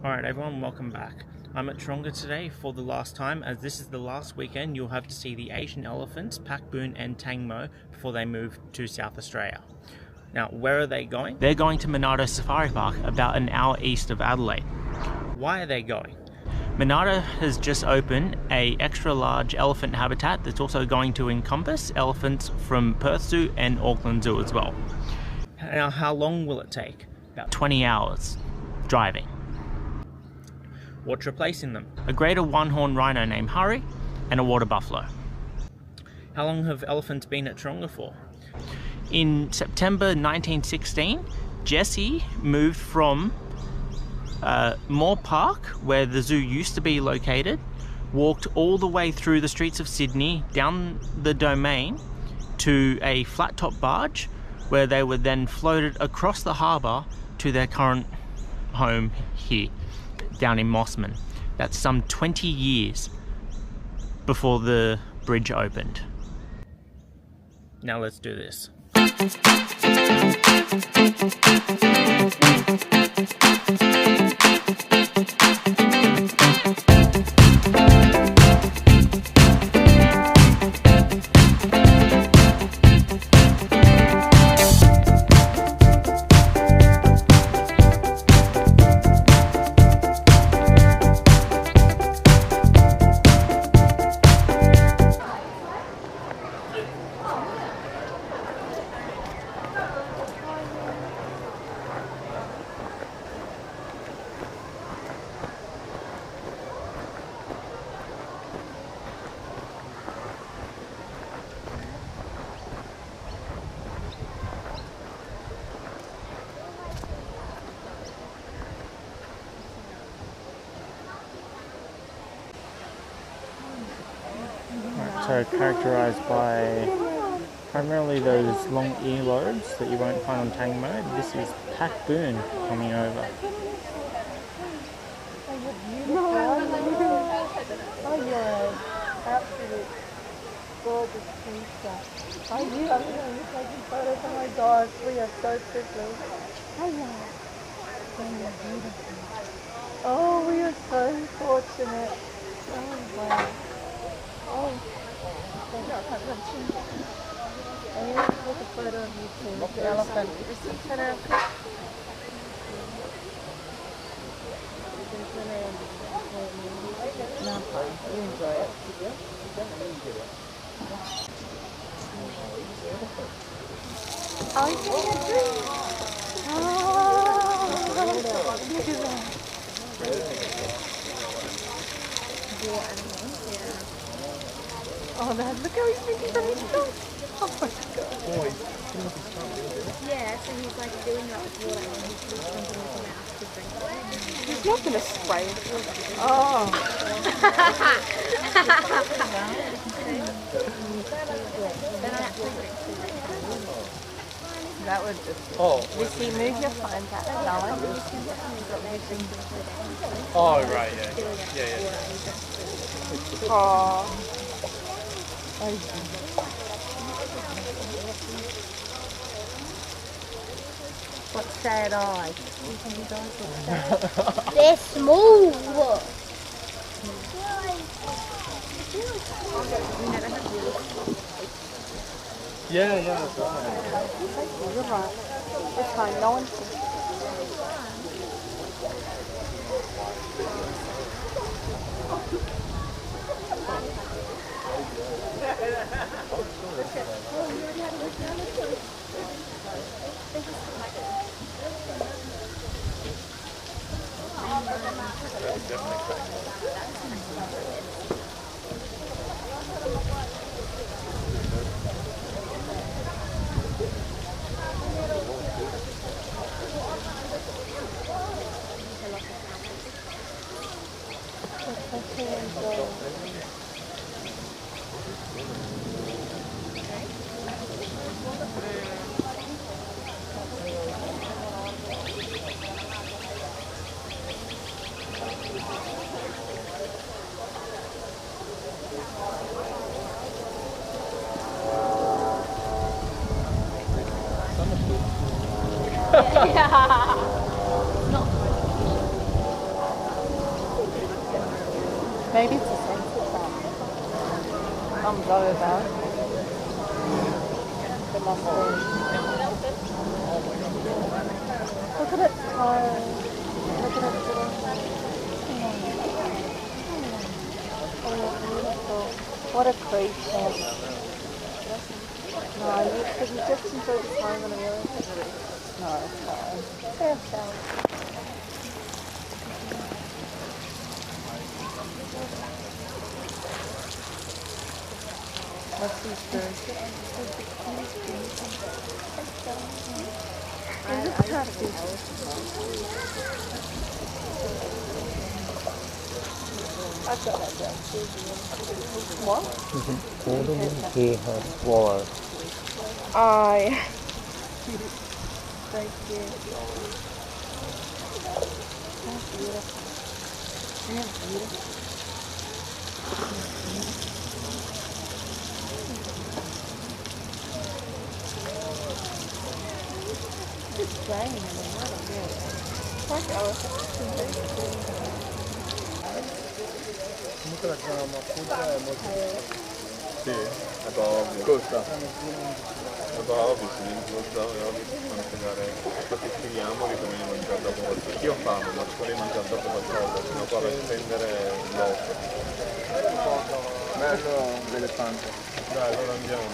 Alright everyone, welcome back. I'm at Taronga today for the last time, as this is the last weekend you'll have to see the Asian elephants, Boong and Tang before they move to South Australia. Now, where are they going? They're going to Monado Safari Park, about an hour east of Adelaide. Why are they going? Monado has just opened a extra large elephant habitat that's also going to encompass elephants from Perth Zoo and Auckland Zoo as well. Now, how long will it take? About 20 hours driving. What's replacing them? A greater one-horned rhino named Hurry and a water buffalo. How long have elephants been at Taronga for? In September 1916, Jessie moved from Moore Park, where the zoo used to be located, walked all the way through the streets of Sydney, down the domain to a flat-top barge, where they were then floated across the harbour to their current home here, down in Mosman. That's some 20 years before the bridge opened. Now let's do this. So characterised by primarily those long earlobes that you won't find on Tang mode. This is Boong coming over. Oh yeah, absolute gorgeous creature. I'm taking photos. Oh my gosh, we are so privileged. Oh, we are so fortunate. Oh wow. Oh, I need to take a photo of you too. The elephant. No, fine. You enjoy it. Oh, he's getting a drink. Oh, look at that. Oh, man, look how he's drinking from his cup. Oh my god. Yeah, so he's like doing that with water and he's just drinking his mouth to drink it. He's not going to spray it. Oh. That would just... Oh. Lucy, move your phone back. Oh, right, yeah. Oh. What sad eyes. They're small. Yeah, that's right. You're right. It's fine, no one sees. Yeah. Not Maybe it's a sunset trap. Comes over. It must be. Look at its toe. Look at its little oh, beautiful. What a creature. No, you just enjoy this moment, really. No, it's fine. Fair shower. What's these birds? It looks happy. I've got that down. What? You can audibly hear her swallow. Oh, yeah. So cute. How beautiful. Isn't it beautiful? It's raining in the water, really. It's like elephants. Sì, è ovvio. Costa. È ovvio, sì, costa, è ovvio che fanno pagare. Infatti scriviamoli come ne mangiare dopo qualcosa. Io ho fame, ma vorrei mangiare dopo qualcosa, sennò qua per spendere l'otto. Bello l'elefante. Dai, allora andiamo.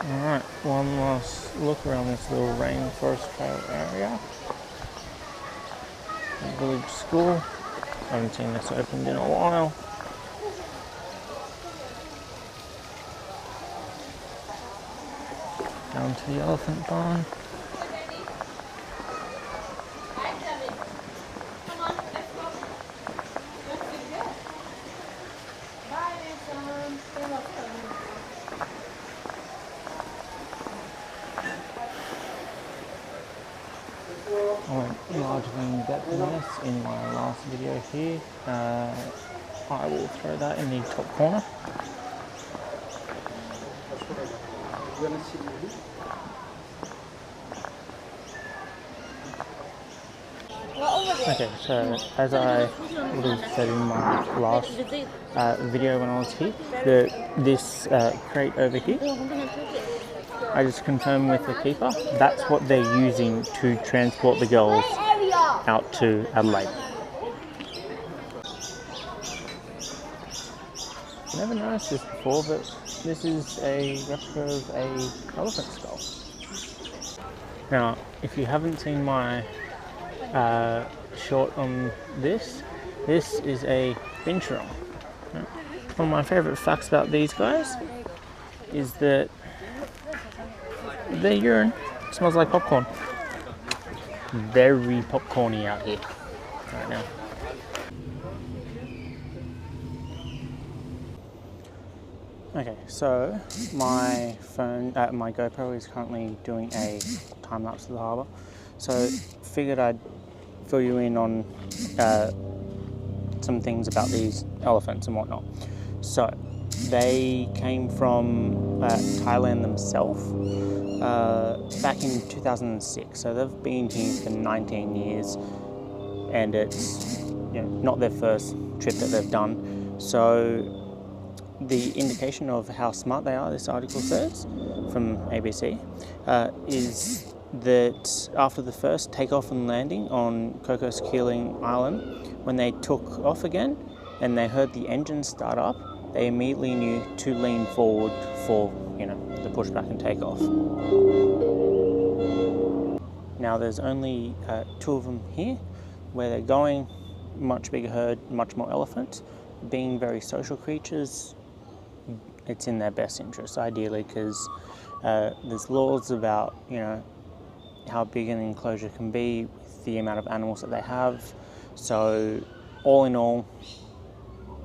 Alright, one last look around this little rainforest trail area. The village school. I haven't seen this opened in a while. Down to the elephant barn. I went largely in depth in this in my last video here. I will throw that in the top corner. Okay, so as I would have said in my last video when I was here, this crate over here, I just confirmed with the keeper, that's what they're using to transport the girls out to Adelaide. Never noticed this before, but this is a replica of an elephant skull. Now, if you haven't seen my short on this is a binturong. One of my favourite facts about these guys is that their urine smells like popcorn. Very popcorny out here right now. Okay, so my phone, my GoPro is currently doing a time lapse of the harbour. So figured I'd fill you in on some things about these elephants and whatnot. So they came from Thailand themselves back in 2006. So they've been here for 19 years, and it's not their first trip that they've done. So the indication of how smart they are, this article says from ABC, is that after the first takeoff and landing on Cocos Keeling Island, when they took off again and they heard the engine start up, they immediately knew to lean forward for the pushback and takeoff. Now there's only 2 of them here, where they're going, much bigger herd, much more elephants. Being very social creatures, it's in their best interest, ideally, because there's laws about how big an enclosure can be with the amount of animals that they have. So all in all,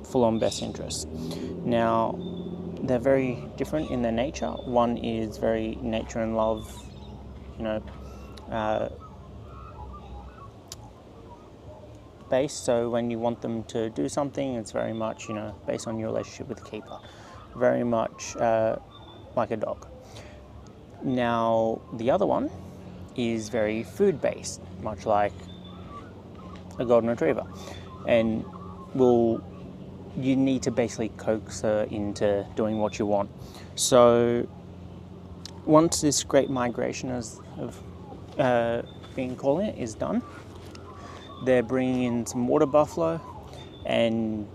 full-on best interest. Now they're very different in their nature. One is very nature and love, based. So when you want them to do something, it's very much based on your relationship with the keeper. Very much like a dog. Now the other one is very food based, much like a golden retriever, and you need to basically coax her into doing what you want. So once this great migration of being calling it is done, they're bringing in some water buffalo and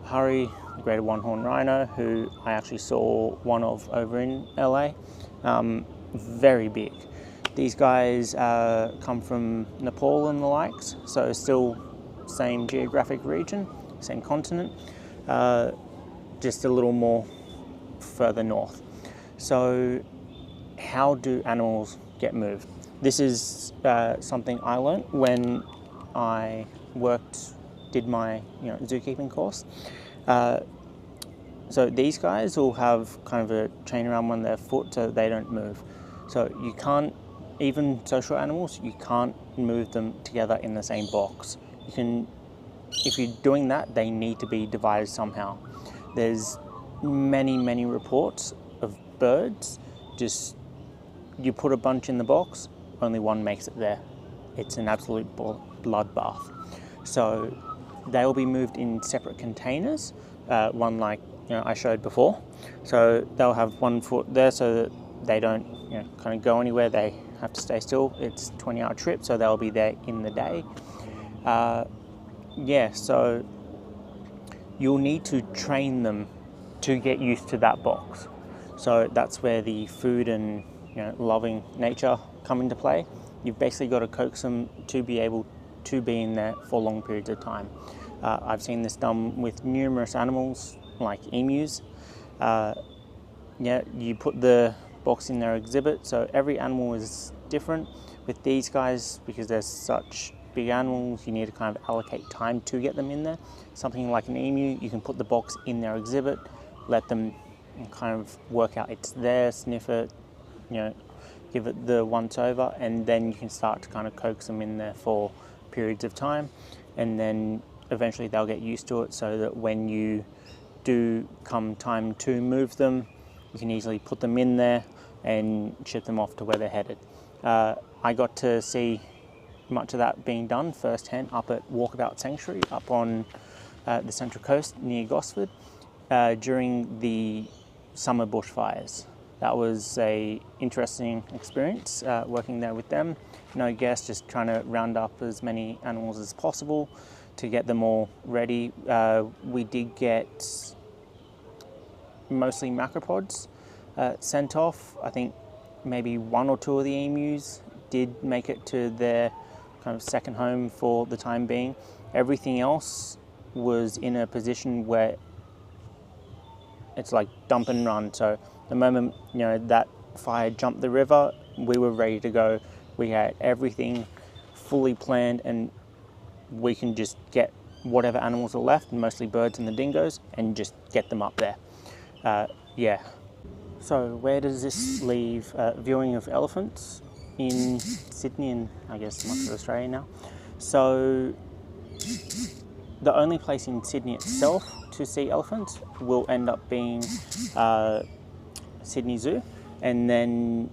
Hurry, the greater one-horned rhino, who I actually saw one of over in LA. Very big. These guys come from Nepal and the likes, so still same geographic region, same continent, just a little more further north. So how do animals get moved? This is something I learned when I did my zookeeping course. So these guys will have kind of a chain around one of their foot so they don't move. So you can't, even social animals, you can't move them together in the same box. If you're doing that, they need to be divided somehow. There's many reports of birds, just you put a bunch in the box, only one makes it there. It's an absolute bloodbath. So they'll be moved in separate containers, one like I showed before. So they'll have one foot there so that they don't kind of go anywhere. They have to stay still. It's a 20-hour trip, so they'll be there in the day. So you'll need to train them to get used to that box. So that's where the food and loving nature come into play. You've basically got to coax them to be able to be in there for long periods of time. I've seen this done with numerous animals like emus. You put the box in their exhibit, so every animal is different. With these guys, because they're such big animals, you need to kind of allocate time to get them in there. Something like an emu, you can put the box in their exhibit, let them kind of work out it's there, sniff it, give it the once over, and then you can start to kind of coax them in there for periods of time, and then eventually they'll get used to it so that when you do come time to move them, you can easily put them in there and ship them off to where they're headed. I got to see much of that being done firsthand up at Walkabout Sanctuary up on the Central Coast near Gosford during the summer bushfires. That was a interesting experience working there with them. No guests, just trying to round up as many animals as possible to get them all ready. We did get mostly macropods sent off. I think maybe one or two of the emus did make it to their kind of second home for the time being. Everything else was in a position where it's like dump and run. So the moment that fire jumped the river, we were ready to go. We had everything fully planned, and we can just get whatever animals are left, mostly birds and the dingoes, and just get them up there. So where does this leave viewing of elephants in Sydney and I guess much of Australia now? So the only place in Sydney itself to see elephants will end up being Sydney Zoo, and then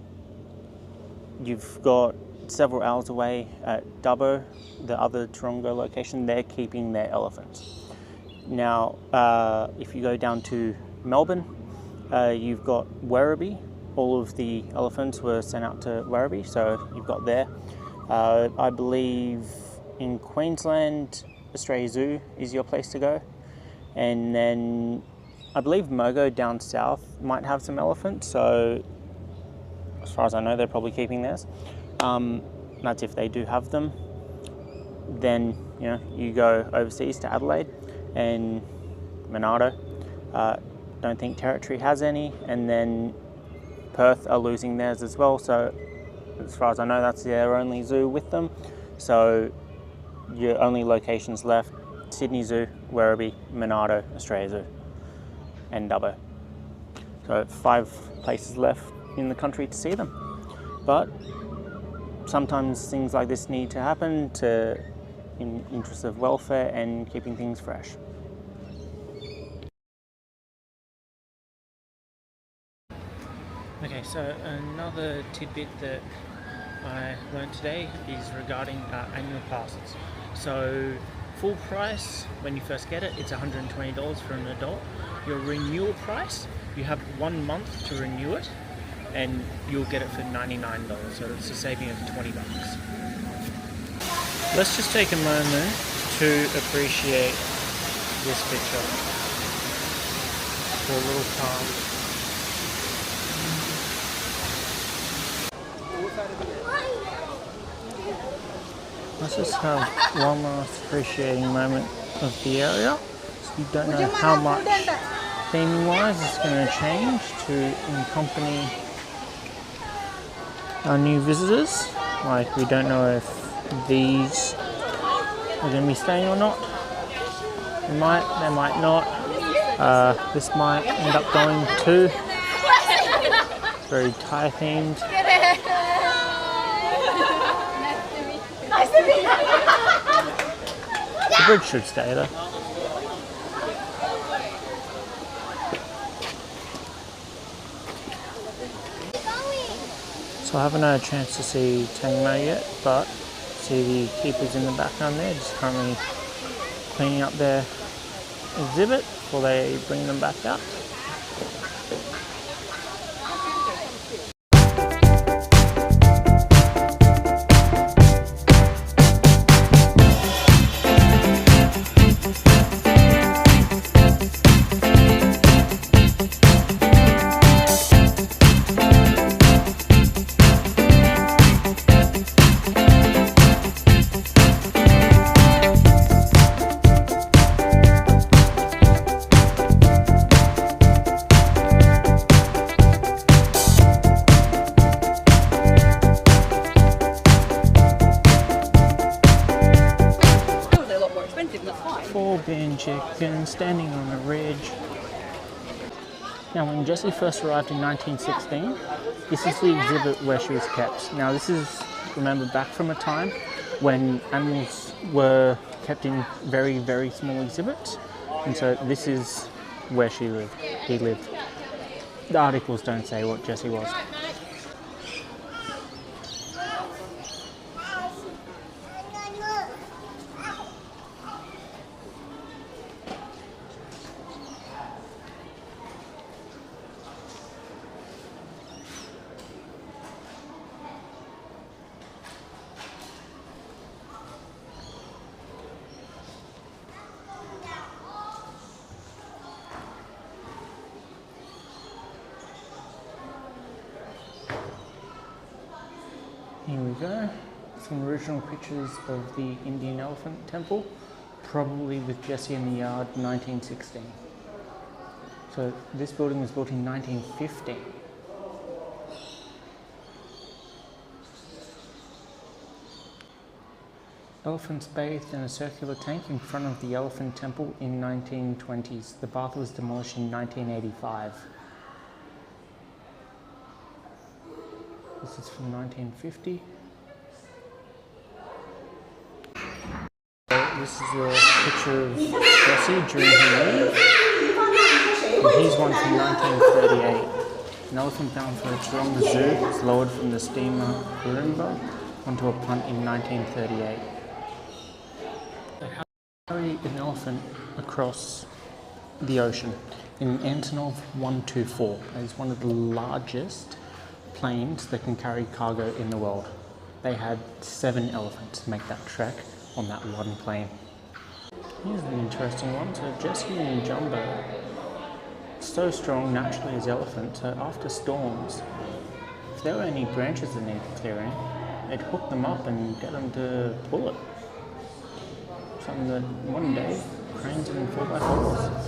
you've got several hours away at Dubbo, the other Taronga location. They're keeping their elephants. Now, if you go down to Melbourne, you've got Werribee. All of the elephants were sent out to Werribee, so you've got there. I believe in Queensland, Australia Zoo is your place to go. And then I believe Mogo down south might have some elephants, so as far as I know, they're probably keeping theirs. That's if they do have them. Then you go overseas to Adelaide and Monado. Don't think Territory has any, and then Perth are losing theirs as well. So as far as I know, that's their only zoo with them. So your only locations left: Sydney Zoo, Werribee, Monado, Australia Zoo, and Dubbo. So 5 places left in the country to see them. But sometimes things like this need to happen in interest of welfare and keeping things fresh. Okay, so another tidbit that I learned today is regarding annual passes. So full price when you first get it, it's $120 for an adult. Your renewal price, you have 1 month to renew it, and you'll get it for $99. So it's a saving of $20. Let's just take a moment to appreciate this picture. For a little calm. Let's just have one last appreciating moment of the area. So you don't know how much theming wise it's going to change to accompany our new visitors. Like, we don't know if these are going to be staying or not. They might not. This might end up going too. It's very Thai themed. The bridge should stay though. So I haven't had a chance to see Tang yet, but see the keepers in the background there, just currently cleaning up their exhibit before they bring them back out. Chicken standing on a ridge. Now, when Jessie first arrived in 1916, this is the exhibit where she was kept. Now, this is, remember, back from a time when animals were kept in very, very small exhibits, and so this is where he lived. The articles don't say what Jessie was. Here we go, some original pictures of the Indian elephant temple, probably with Jessie in the yard, 1916. So this building was built in 1915. Elephants bathed in a circular tank in front of the elephant temple in 1920s. The bath was demolished in 1985. This is from 1950. This is a picture of Jessie during her leave. And here's one from 1938. An elephant bound for the Taronga Zoo was lowered from the steamer Taronga onto a punt in 1938. How to carry an elephant across the ocean in Antonov 124. That is one of the largest planes that can carry cargo in the world. They had 7 elephants make that trek on that one plane. Here's an interesting one. So Jessie and Jumbo, so strong naturally as elephants, so after storms, if there were any branches that needed clearing, they'd hook them up and get them to pull it. Something that one day cranes and 4x4s.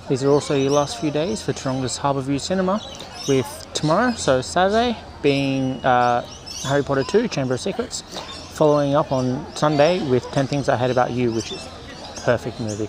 These are also your last few days for Taronga's Harbour View Cinema, with tomorrow, so Saturday, being Harry Potter 2, Chamber of Secrets, following up on Sunday with 10 Things I Hate About You, which is a perfect movie.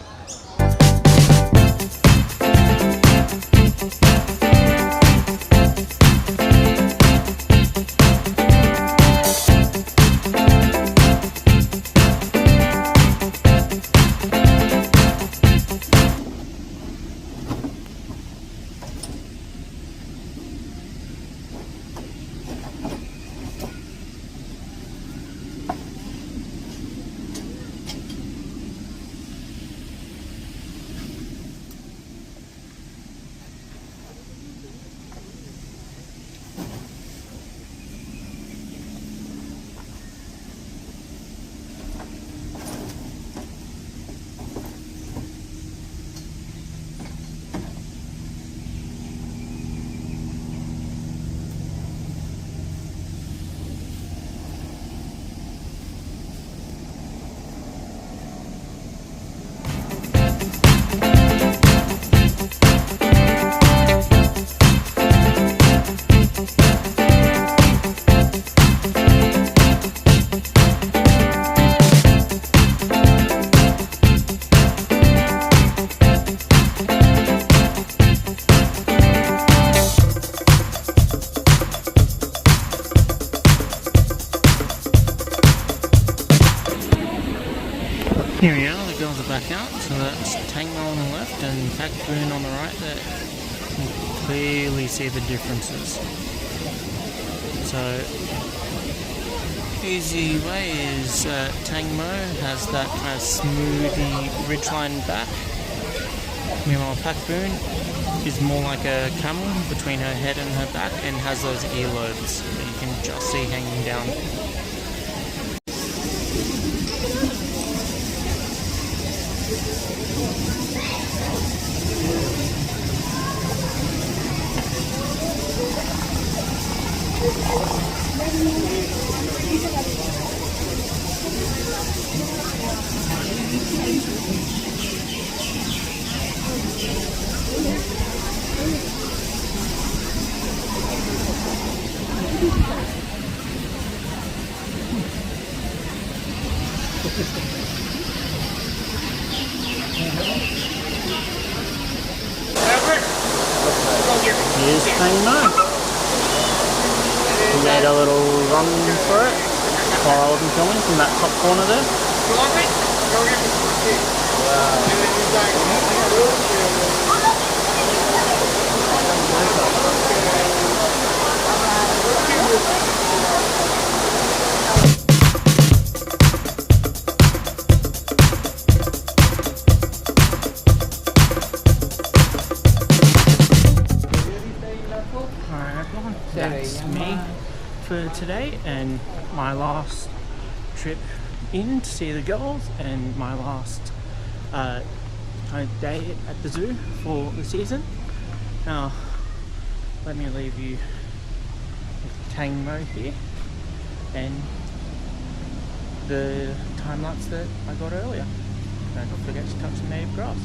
Here we are, the girls are back out, so that's Tang on the left and Boong on the right there. You can clearly see the differences. So, easy way is Tang Mo has that kind of smoothy ridgeline back. Meanwhile, Boong is more like a camel between her head and her back and has those earlobes that you can just see hanging down. Here's Tang Mo. We made a little run for it while I wasn't filming from that top corner there. Alright everyone, that's me for today and my last trip in to see the girls and my last kind of day at the zoo for the season. Now let me leave you with Tang Mo here and the time lapse that I got earlier. Don't forget to touch the native grass.